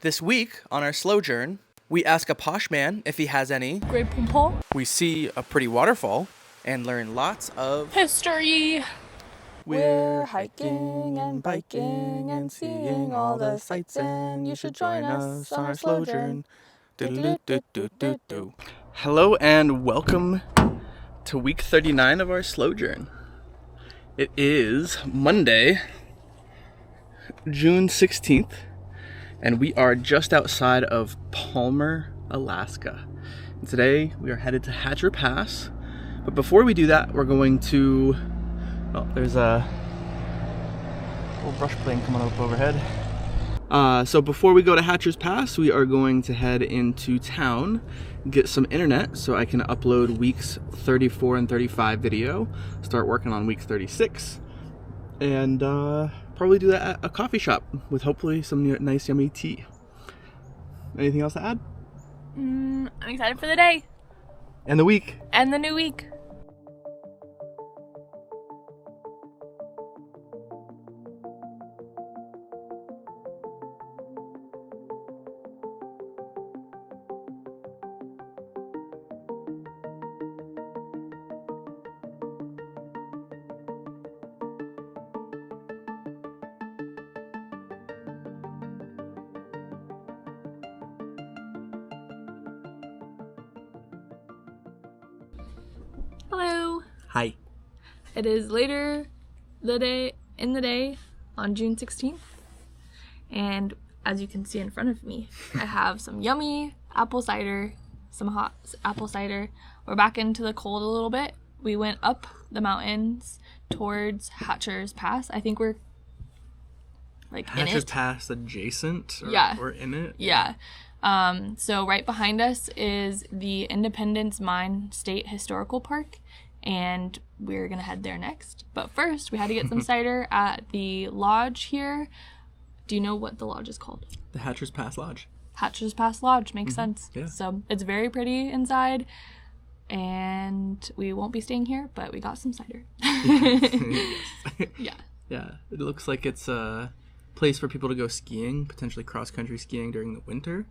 This week on our slow journey, we ask a posh man if he has any. Great pom-pom. We see a pretty waterfall and learn lots of History. We're hiking and biking and seeing all the sights, and you should join us on our slow journey. Hello and welcome to week 39 of our slow journey. It is Monday, June 16th, and we are just outside of Palmer, Alaska. And today we are headed to Hatcher Pass, but before we do that, we're going to... Oh, there's a little brush plane coming up overhead. So before we go to Hatcher's Pass, we are going to head into town, get some internet so I can upload weeks 34 and 35 video, start working on week 36, and probably do that at a coffee shop with hopefully some nice yummy tea. Anything else to add? I'm excited for the day. And the week. And the new week. Hello. Hi. It is later in the day on June 16th. And as you can see in front of me, I have some yummy apple cider, some hot apple cider. We're back into the cold a little bit. We went up the mountains towards Hatcher's Pass. I think we're like in it. Hatcher's Pass adjacent? Yeah. Or in it? Yeah. So right behind us is the Independence Mine State Historical Park, and we're gonna head there next. But first, we had to get some cider at the lodge here. Do you know what the lodge is called? The Hatcher's Pass Lodge. Hatcher's Pass Lodge, makes sense. Yeah. So it's very pretty inside, and we won't be staying here, but we got some cider. Yeah. Yeah, it looks like it's a place for people to go skiing, potentially cross-country skiing during the winter.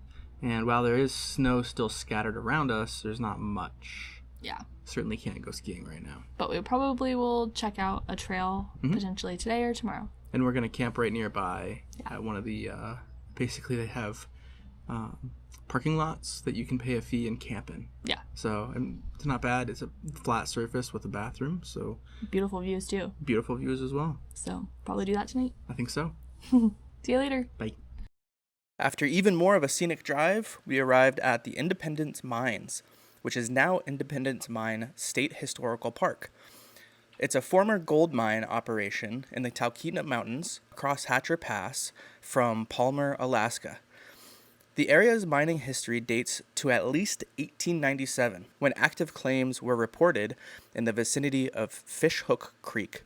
And while there is snow still scattered around us, there's not much. Yeah. Certainly can't go skiing right now. But we probably will check out a trail potentially today or tomorrow. And we're going to camp right nearby at one of the, basically they have parking lots that you can pay a fee and camp in. Yeah. So it's not bad. It's a flat surface with a bathroom, so. Beautiful views too. Beautiful views as well. So probably do that tonight. I think so. See you later. Bye. After even more of a scenic drive, we arrived at the Independence Mines, which is now Independence Mine State Historical Park. It's a former gold mine operation in the Talkeetna Mountains across Hatcher Pass from Palmer, Alaska. The area's mining history dates to at least 1897, when active claims were reported in the vicinity of Fishhook Creek.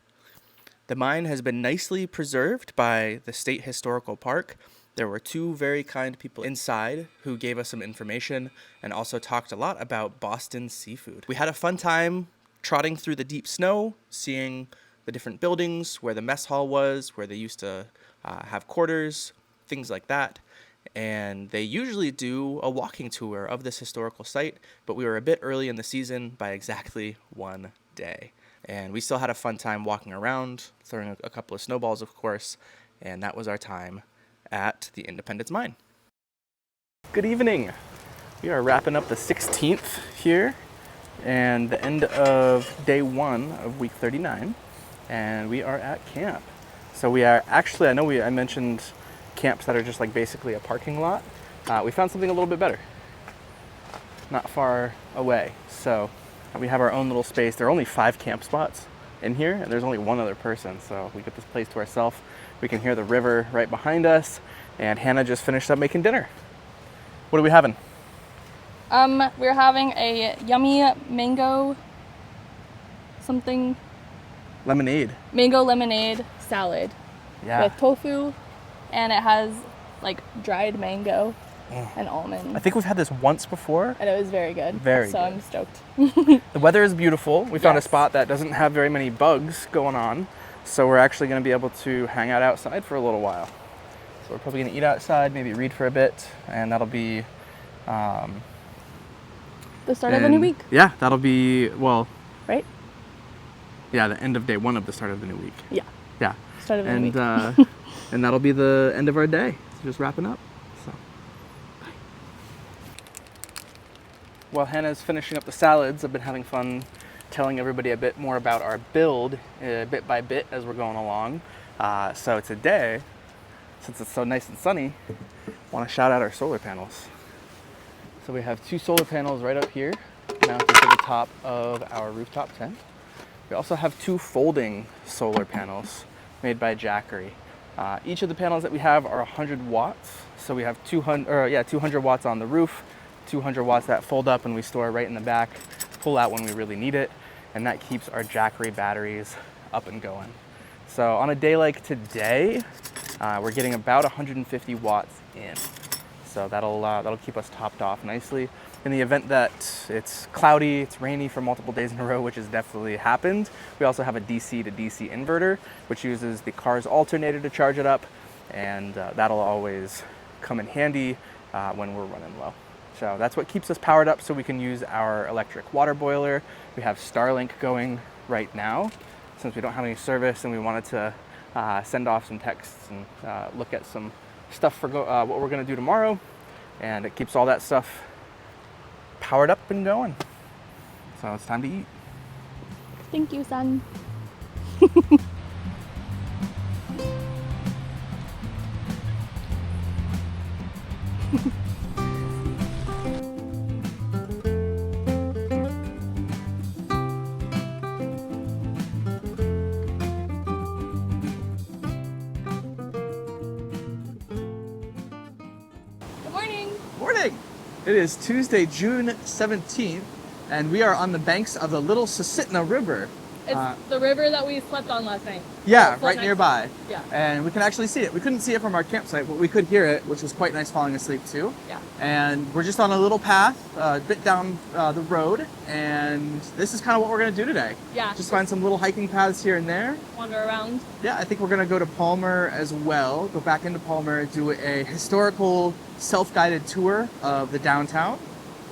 The mine has been nicely preserved by the State Historical Park. There were two very kind people inside who gave us some information and also talked a lot about Boston seafood. We had a fun time trotting through the deep snow, seeing the different buildings, where the mess hall was, where they used to have quarters, things like that. And they usually do a walking tour of this historical site, but we were a bit early in the season by exactly one day. And we still had a fun time walking around, throwing a couple of snowballs, of course, and that was our time at the Independence Mine. Good evening. We are wrapping up the 16th here and the end of day one of week 39, and we are at camp. So we are actually, I mentioned camps that are just like basically a parking lot. We found something a little bit better, not far away. So we have our own little space. There are only 5 camp spots in here, and there's only one other person, so we get this place to ourselves. We can hear the river right behind us, and Hannah just finished up making dinner. What are we having? We're having a yummy mango something. Lemonade. Mango lemonade salad. Yeah. With tofu, and it has like dried mango and almonds. I think we've had this once before. And it was very good. Very so good. I'm stoked. The weather is beautiful. We found a Yes. spot that doesn't have very many bugs going on, so we're actually going to be able to hang out outside for a little while. So we're probably going to eat outside, maybe read for a bit, and that'll be... The start of a new week. Yeah, that'll be, well... Right? Yeah, the end of day one of the start of the new week. Yeah. Yeah. Start of the new week. And that'll be the end of our day. So just wrapping up. So. While Hannah's finishing up the salads, I've been having fun telling everybody a bit more about our build bit by bit as we're going along. So today, since it's so nice and sunny, I want to shout out our solar panels. So we have 2 solar panels right up here, mounted to the top of our rooftop tent. We also have 2 folding solar panels made by Jackery. Each of the panels that we have are 100 watts. So we have 200 watts on the roof, 200 watts that fold up and we store right in the back, pull out when we really need it, and that keeps our Jackery batteries up and going. So on a day like today, we're getting about 150 watts in. So that'll keep us topped off nicely. In the event that it's cloudy, it's rainy for multiple days in a row, which has definitely happened, we also have a DC to DC inverter, which uses the car's alternator to charge it up, and that'll always come in handy when we're running low. So that's what keeps us powered up so we can use our electric water boiler. We have Starlink going right now since we don't have any service, and we wanted to send off some texts and look at some stuff for what we're going to do tomorrow, and it keeps all that stuff powered up and going. So it's time to eat. Thank you, son. Good morning. Morning! It is Tuesday, June 17th, and we are on the banks of the Little Susitna River. It's the river that we slept on last night. Yeah, right nearby. Yeah. And we can actually see it. We couldn't see it from our campsite, but we could hear it, which was quite nice falling asleep too. Yeah. And we're just on a little path, a bit down the road, and this is kind of what we're going to do today. Yeah. Just find some little hiking paths here and there. Wander around. Yeah, I think we're going to go to Palmer as well, go back into Palmer, do a historical self-guided tour of the downtown,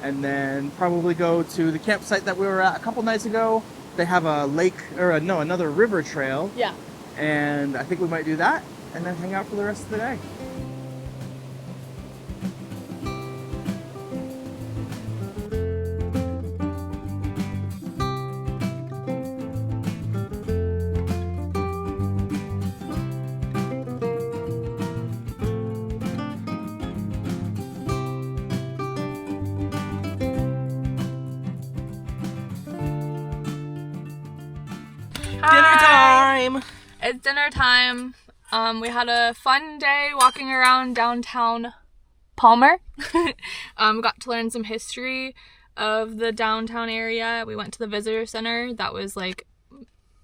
and then probably go to the campsite that we were at a couple nights ago. They have a lake, another river trail. Yeah. And I think we might do that and then hang out for the rest of the day. Dinner time! It's dinner time. We had a fun day walking around downtown Palmer. Got to learn some history of the downtown area. We went to the visitor center that was like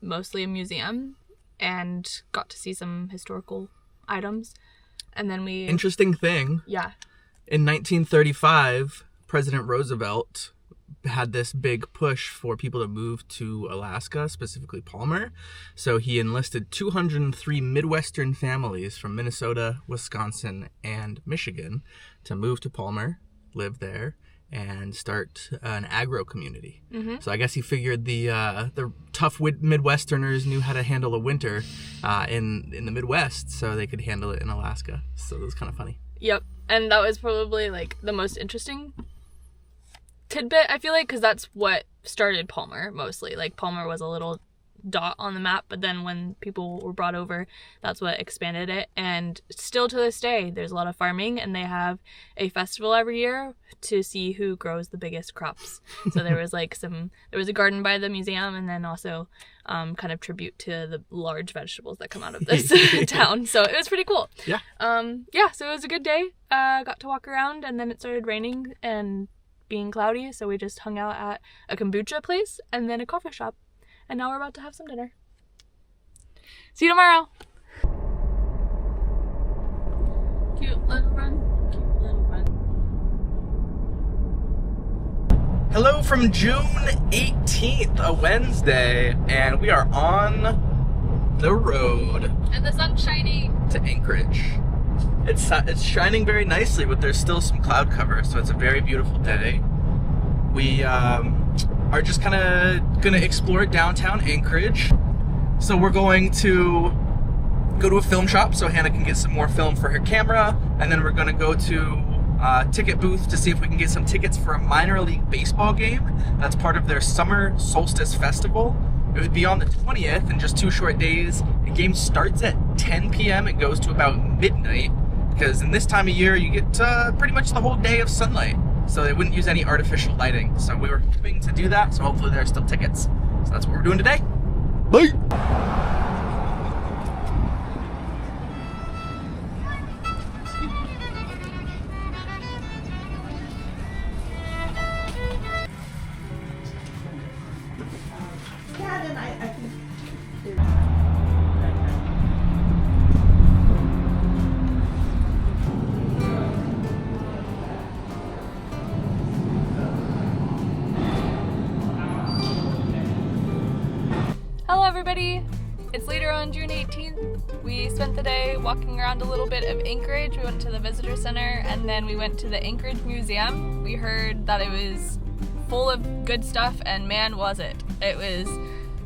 mostly a museum and got to see some historical items. And then we... Interesting thing. Yeah. In 1935, President Roosevelt had this big push for people to move to Alaska, specifically Palmer. So he enlisted 203 Midwestern families from Minnesota, Wisconsin, and Michigan to move to Palmer, live there, and start an agro community. Mm-hmm. So I guess he figured the tough Midwesterners knew how to handle a winter in the Midwest, so they could handle it in Alaska. So it was kind of funny. Yep. And that was probably like the most interesting tidbit, I feel like, because that's what started Palmer mostly. Like, Palmer was a little dot on the map, but then when people were brought over, that's what expanded it. And still to this day, there's a lot of farming, and they have a festival every year to see who grows the biggest crops. So there was a garden by the museum, and then also kind of tribute to the large vegetables that come out of this town. So it was pretty cool. Yeah. So it was a good day. Got to walk around, and then it started raining and being cloudy, so we just hung out at a kombucha place and then a coffee shop, and now we're about to have some dinner. See you tomorrow. Cute little run. Hello from June 18th, a Wednesday, and we are on the road And the sun's shining. to Anchorage. It's shining very nicely, but there's still some cloud cover, so it's a very beautiful day. We are just kind of gonna explore downtown Anchorage. So we're going to go to a film shop so Hannah can get some more film for her camera, and then we're gonna go to a ticket booth to see if we can get some tickets for a minor league baseball game. That's part of their summer solstice festival. It would be on the 20th in just 2 short days. The game starts at 10 p.m. and goes to about midnight, because in this time of year you get pretty much the whole day of sunlight, so they wouldn't use any artificial lighting. So we were hoping to do that, so hopefully there are still tickets. So that's what we're doing today. Bye! Hello everybody! It's later on June 18th. We spent the day walking around a little bit of Anchorage. We went to the visitor center and then we went to the Anchorage Museum. We heard that it was full of good stuff, and man was it. It was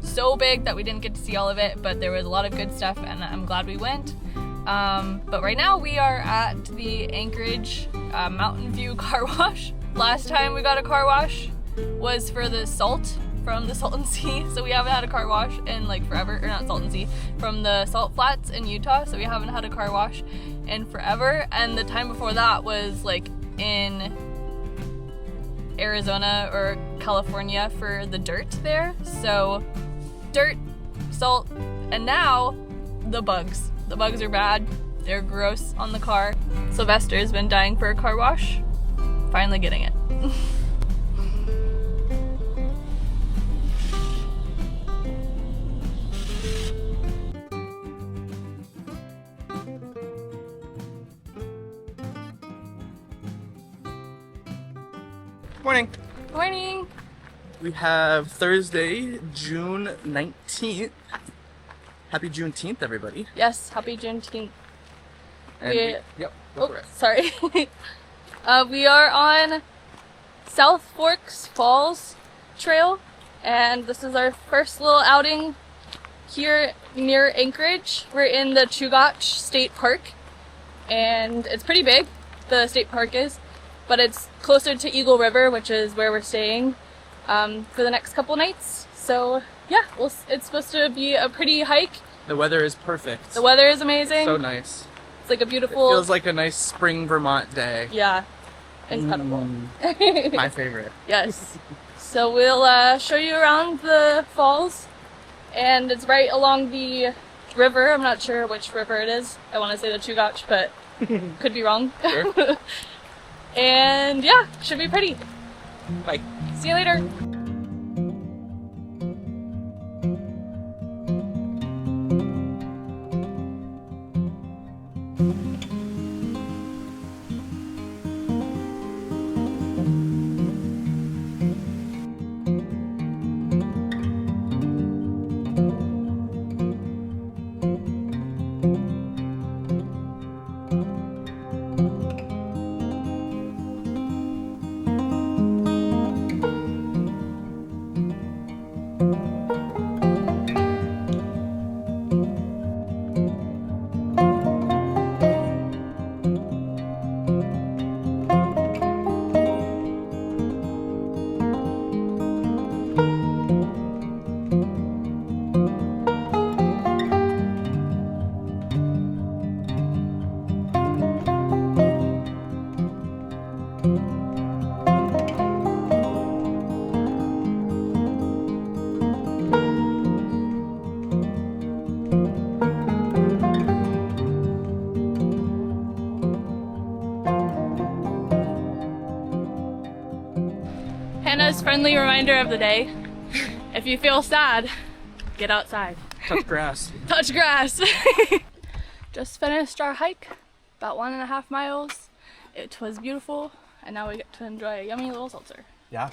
so big that we didn't get to see all of it, but there was a lot of good stuff and I'm glad we went. But right now we are at the Anchorage Mountain View car wash. Last time we got a car wash was for the salt from the Salton Sea, so we haven't had a car wash in like forever, or not Salton Sea, from the Salt Flats in Utah, so we haven't had a car wash in forever. And the time before that was like in Arizona or California for the dirt there. So dirt, salt, and now the bugs. The bugs are bad, they're gross on the car. Sylvester's been dying for a car wash, finally getting it. Morning. Morning! We have Thursday, June 19th. Happy Juneteenth, everybody. Yes, happy Juneteenth. And yep, go for it. Sorry. We are on South Forks Falls Trail, and this is our first little outing here near Anchorage. We're in the Chugach State Park, and it's pretty big, the state park is, but it's closer to Eagle River, which is where we're staying for the next couple nights. So yeah, it's supposed to be a pretty hike. The weather is perfect. The weather is amazing. So nice. It's like a beautiful... It feels like a nice spring Vermont day. Yeah, incredible. My favorite. Yes. So we'll show you around the falls, and it's right along the river. I'm not sure which river it is. I want to say the Chugach, but could be wrong. Sure. And yeah, should be pretty. Bye. See you later. Hannah's friendly reminder of the day. If you feel sad, get outside. Touch grass. Touch grass. Just finished our hike, about 1.5 miles. It was beautiful, and now we get to enjoy a yummy little seltzer. Yeah.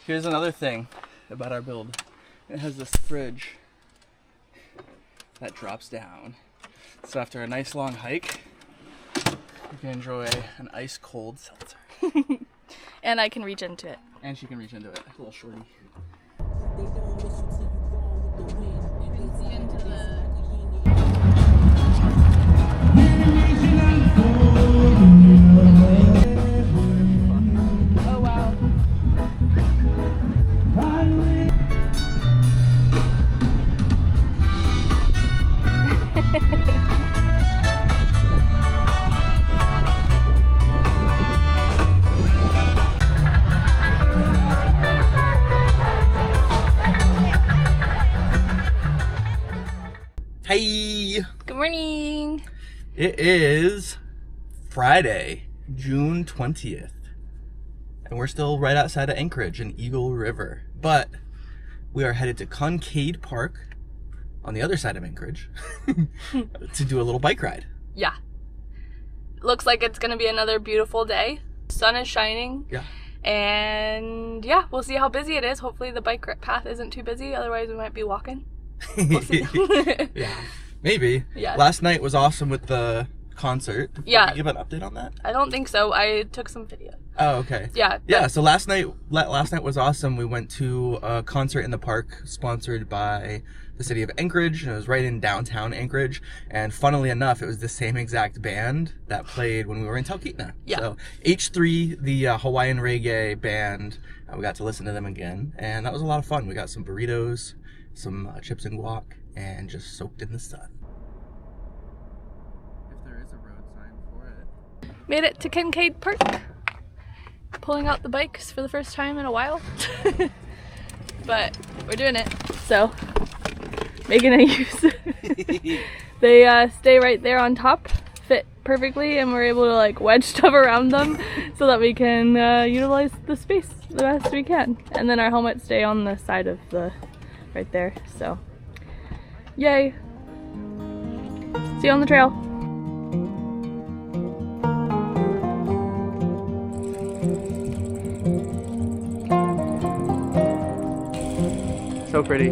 Here's another thing about our build. It has this fridge that drops down. So after a nice long hike, You can enjoy an ice cold seltzer. And I can reach into it. And she can reach into it. A little shorty. Oh wow. Hey! Good morning. It is Friday, June 20th. And we're still right outside of Anchorage in Eagle River. But we are headed to Concade Park on the other side of Anchorage to do a little bike ride. Yeah. Looks like it's gonna be another beautiful day. Sun is shining. Yeah. And yeah, we'll see how busy it is. Hopefully the bike path isn't too busy. Otherwise we might be walking. We'll see. Yeah. Maybe. Yeah. Last night was awesome with the concert. Did Yeah. you give an update on that? I don't think so. I took some video. Oh, okay. Yeah. Yeah, so last night was awesome. We went to a concert in the park sponsored by the city of Anchorage, and it was right in downtown Anchorage. And funnily enough, it was the same exact band that played when we were in Talkeetna. Yeah. So H3, the Hawaiian reggae band, we got to listen to them again, and that was a lot of fun. We got some burritos, some chips and guac, and just soaked in the sun. If there is a road sign for it. Made it to Kincaid Park. Pulling out the bikes for the first time in a while. But we're doing it. So, making a use. They stay right there on top, fit perfectly, and we're able to like wedge stuff around them so that we can utilize the space the best we can. And then our helmets stay on the side of the, right there. So, yay. See you on the trail. So pretty.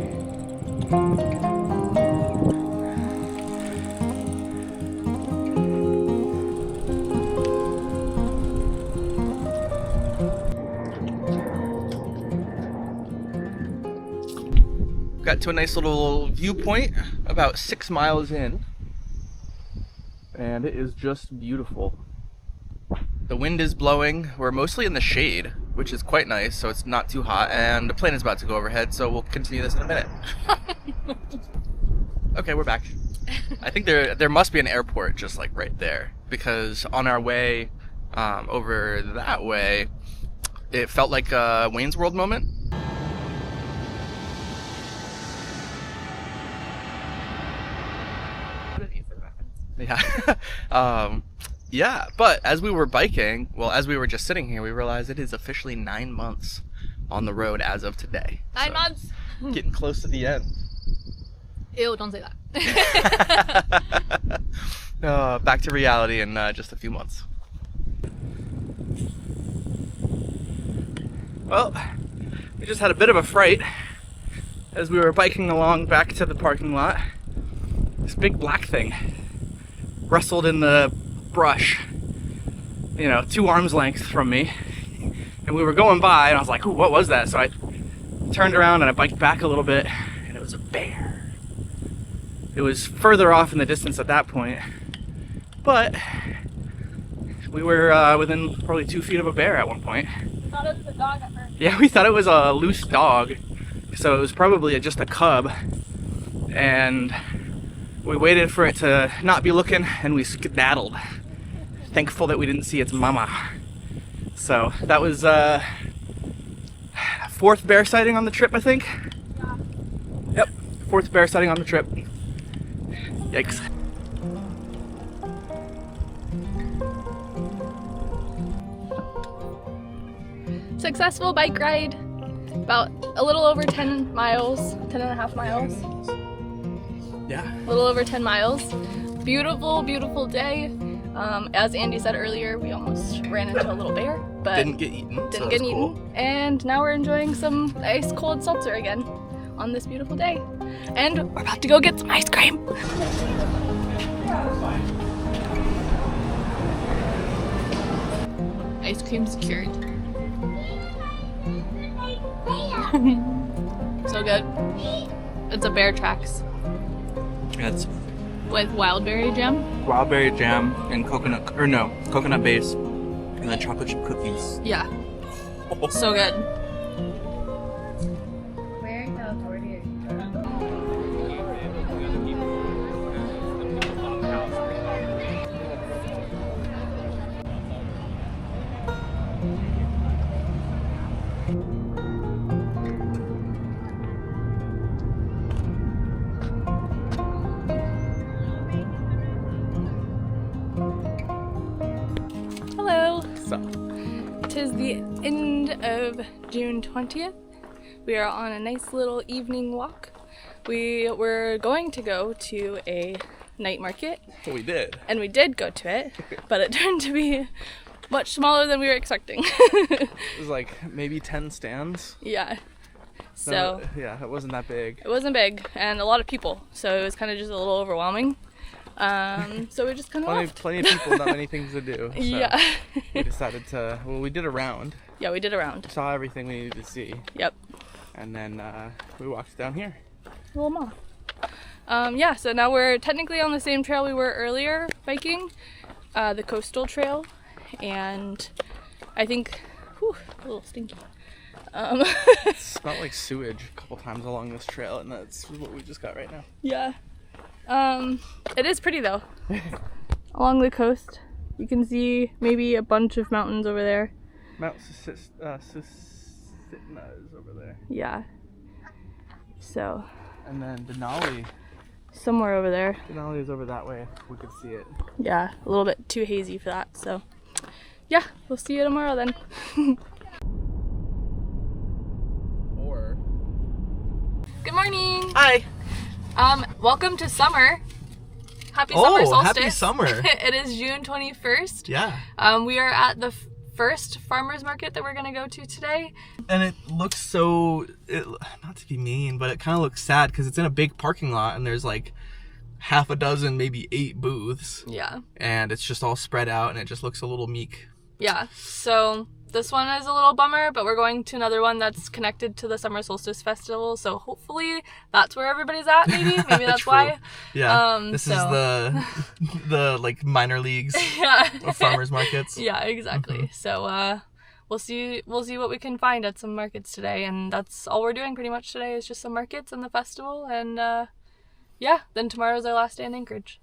Got to a nice little viewpoint about 6 miles in, and it is just beautiful. The wind is blowing. We're mostly in the shade, which is quite nice, so it's not too hot, and the plane is about to go overhead, so we'll continue this in a minute. Okay, we're back. I think there must be an airport just like right there, because on our way over that way, it felt like a Wayne's World moment. Yeah. Yeah, but as we were biking, well, as we were just sitting here, we realized it is officially 9 months on the road as of today. 9 months! Getting close to the end. Ew, don't say that. Back to reality in just a few months. Well, we just had a bit of a fright as we were biking along back to the parking lot. This big black thing rustled in the brush, 2 arms length from me, and we were going by, and I was like, ooh, what was that? So I turned around and I biked back a little bit, and it was a bear. It was further off in the distance at that point, but we were within probably 2 feet of a bear at one point. Thought it was a dog at first. Yeah, we thought it was a loose dog, so it was probably just a cub, and we waited for it to not be looking, and we skedaddled. Thankful that we didn't see its mama. So that was 4th bear sighting on the trip, I think. Yeah. Yep, 4th bear sighting on the trip. Yikes. Successful bike ride. About a little over 10 miles, 10 and a half miles. Yeah. A little over 10 miles. Beautiful, beautiful day. As Andy said earlier, we almost ran into a little bear, but Didn't get eaten. didn't get eaten. Cool. And now we're enjoying some ice cold seltzer again on this beautiful day. And we're about to go get some ice cream. Ice cream secured. So good. It's a Bear Tracks It's with wild berry jam. wildberry jam and coconut base, and then chocolate chip cookies. Yeah. So good. Where in California? Hello. So, Tis the end of June 20th. We are on a nice little evening walk. We were going to go to a night market, we did. and we did go to it, but it turned to be much smaller than we were expecting. It was like maybe 10 stands. Yeah. So No, yeah, it wasn't that big. it wasn't big, and a lot of people, so it was kind of just a little overwhelming. So we just kind of left. Plenty of people, not many things to do. So Yeah. we decided to. Well, we did a round. Yeah, we did a round. Saw everything we needed to see, Yep. and then we walked down here. Little mall. Yeah, so now we're technically on the same trail we were earlier biking, the coastal trail, and I think, whew, a little stinky. It smelled like sewage a couple times along this trail, and that's what we just got right now. Yeah. It is pretty though. Along the coast, you can see maybe a bunch of mountains over there. Mount Susitna is over there, Yeah. So, and then Denali. somewhere over there. Denali is over that way. If we could see it. Yeah, a little bit too hazy for that. So, yeah, we'll see you tomorrow then. Or. Good morning. Hi. Welcome to summer. Happy summer solstice. Happy summer. It is June 21st. Yeah. We are at the first farmers market that we're gonna go to today. And it looks so, not to be mean, but it kind of looks sad because it's in a big parking lot and there's like half a dozen, maybe 8 booths. Yeah. And it's just all spread out and it just looks a little meek. Yeah. So this one is a little bummer, but we're going to another one that's connected to the Summer Solstice Festival. So hopefully that's where everybody's at. Maybe that's True. why. Yeah. This so- is the like minor leagues Yeah. of farmers markets. Yeah. Exactly. So we'll see what we can find at some markets today, and that's all we're doing pretty much today is just some markets and the festival, and yeah. Then tomorrow's our last day in Anchorage.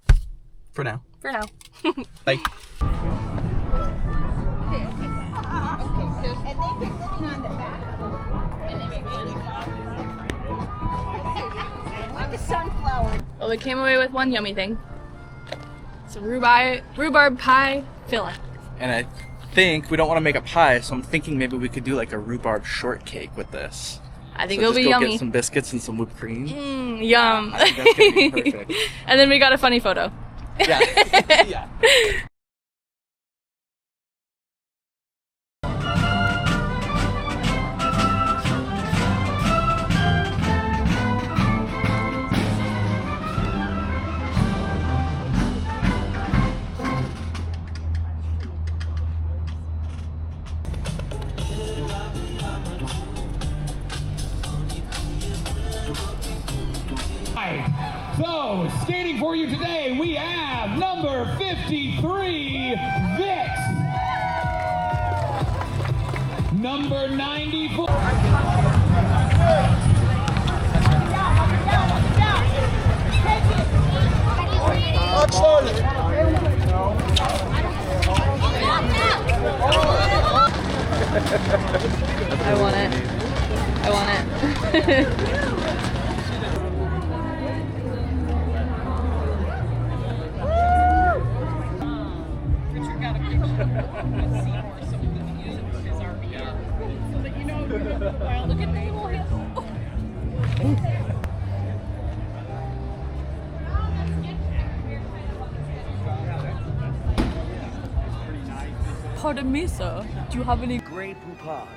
For now. For now. Bye. Like a sunflower. Well, we came away with one yummy thing. It's a rhubarb pie filling. And I think we don't want to make a pie, so I'm thinking maybe we could do like a rhurbarb shortcake with this. I think So it'll just be go yummy. get some biscuits and some whipped cream. Yum. I think that's gonna be perfect. And then we got a funny photo. Yeah. Yeah. So, skating for you today, we have number 53, Vix. Number 94. I want it. I want it. Pardon me, sir. Do you have any Grey Poupon.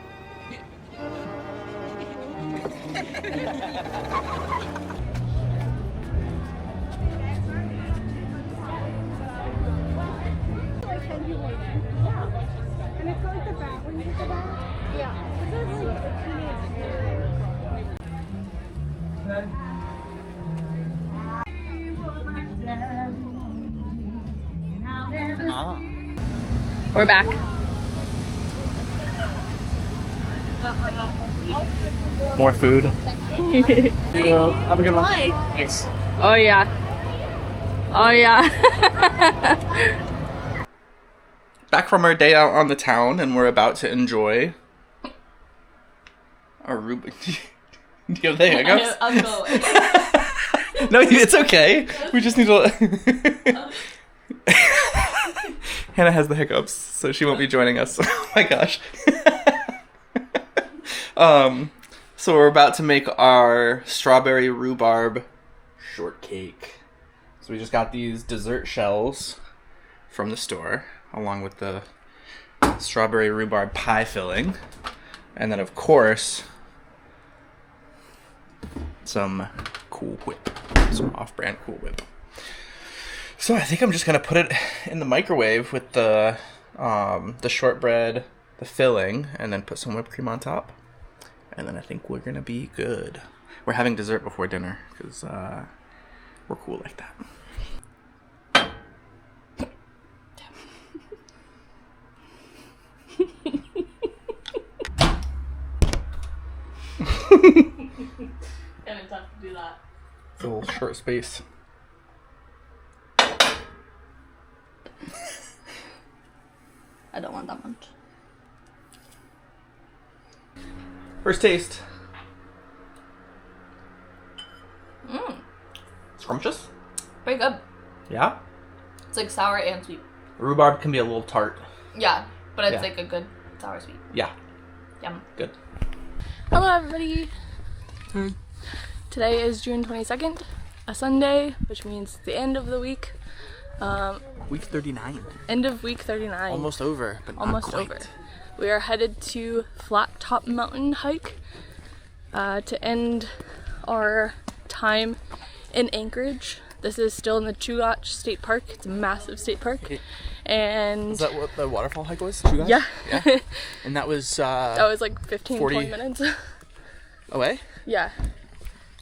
And it's like We're back. More food. Have a good one. Thanks. Oh yeah. Oh yeah. Back from our day out on the town, and we're about to enjoy our Reuben. Do you have the hiccups? I'm going. No, it's okay. We just need to. Hannah has the hiccups, so she won't be joining us. Oh my gosh. So we're about to make our strawberry rhubarb shortcake. So we just got these dessert shells from the store, along with the strawberry rhubarb pie filling. And then, of course, some Cool Whip. Some off-brand Cool Whip. So I think I'm just going to put it in the microwave with the shortbread, the filling, and then put some whipped cream on top. And then I think we're going to be good. We're having dessert before dinner because we're cool like that. Kind of tough to do that. It's a little short space. I don't want that much. First taste. Scrumptious? Pretty good. Yeah? It's like sour and sweet. Rhubarb can be a little tart. Yeah, but it's Yeah. like a good sour sweet. Yeah, Yum. good. Hello everybody. Today is June 22nd, a Sunday, which means the end of the week. Week 39. End of week 39. Almost over, but not Almost quite. over. We are headed to Flat Top Mountain hike to end our time in Anchorage. This is still in the Chugach State Park. It's a massive state park. And Is that what the waterfall hike was? Chugach? yeah. And that was That was like 15, 40 20 minutes. away? Yeah.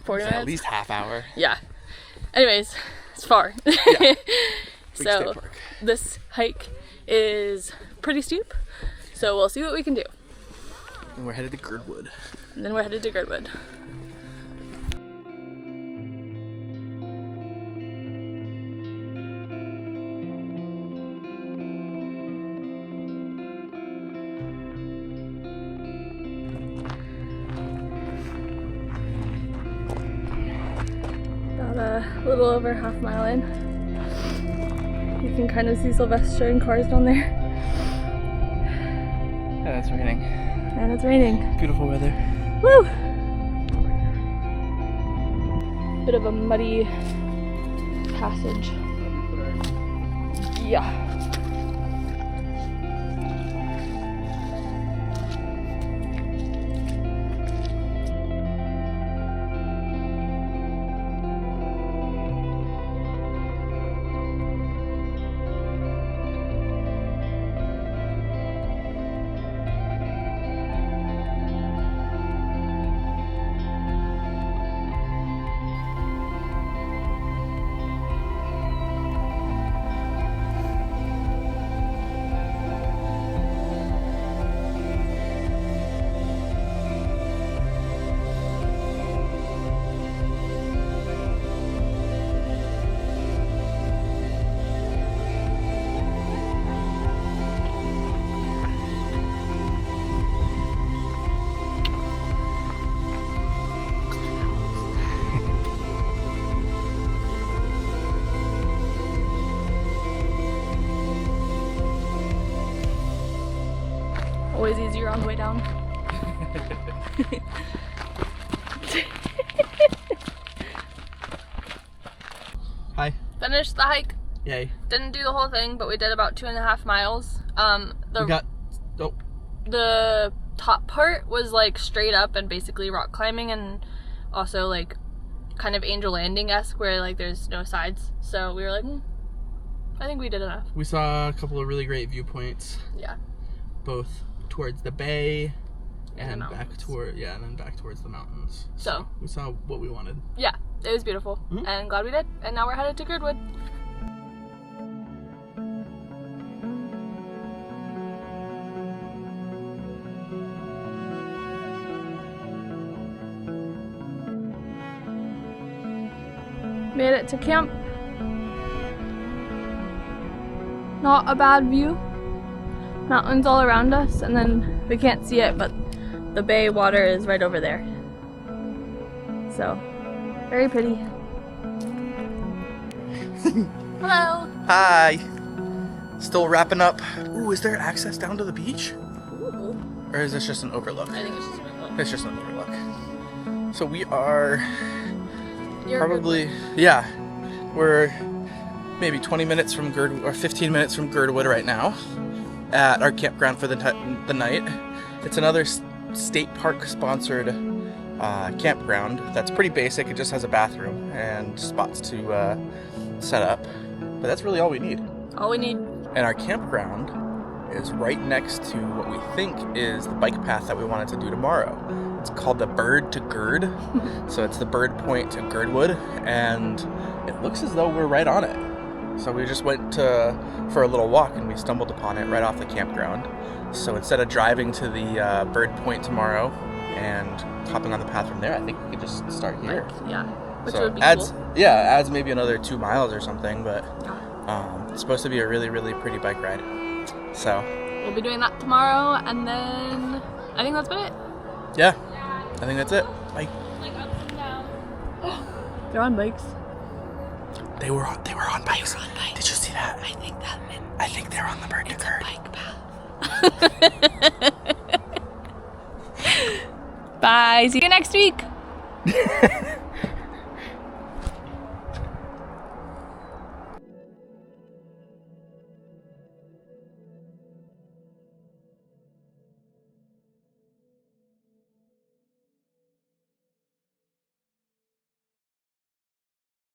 40 minutes. At least half hour. Yeah. Anyways, it's far. Yeah. Big So state park. this hike is pretty steep. So we'll see what we can do. And we're headed to Girdwood. And then we're headed to Girdwood. About a little over half mile in. You can kind of see Sylvester and cars down there. Yeah, it's raining. And it's raining. Beautiful weather. Woo! Bit of a muddy passage. Yeah. Always easier on the way down. Hi. Finished the hike. Yay. Didn't do the whole thing, but we did about 2.5 miles. We got... Oh. The top part was like straight up and basically rock climbing, and also like kind of Angel Landing-esque where like there's no sides. So we were like, I think we did enough. We saw a couple of really great viewpoints. Yeah. Both towards the bay, and the back mountains. and then back towards the mountains. So We saw what we wanted. yeah, it was beautiful, and glad we did. And now we're headed to Girdwood. Made it to camp. Not a bad view. Mountains all around us, and then we can't see it, but the bay water is right over there. So, very pretty. Hello. Hi. Still wrapping up. Ooh, is there access down to the beach? Ooh. Or is this just an overlook? I think it's just a little. It's just an overlook. So we are probably, yeah, we're maybe 20 minutes from Girdwood, or 15 minutes from Girdwood right now at our campground for the night. It's another state park sponsored campground that's pretty basic. It just has a bathroom and spots to set up, but that's really all we need. All we need. And our campground is right next to what we think is the bike path that we wanted to do tomorrow. It's called the Bird to Gird. So it's the Bird Point to Girdwood, and it looks as though we're right on it. So we just went for a little walk, and we stumbled upon it right off the campground. So instead of driving to the Bird Point tomorrow and hopping on the path from there, I think we could just start here. Yeah, which So would be adds, cool. yeah, adds maybe another 2 miles or something, but it's supposed to be a really, really pretty bike ride. So We'll be doing that tomorrow, and then I think that's about it. yeah, I think that's it. Bye. Like ups and downs. They're on bikes. They were on bikes. Did you see that? I think they're on the Bird to Gird. Bye. See you next week.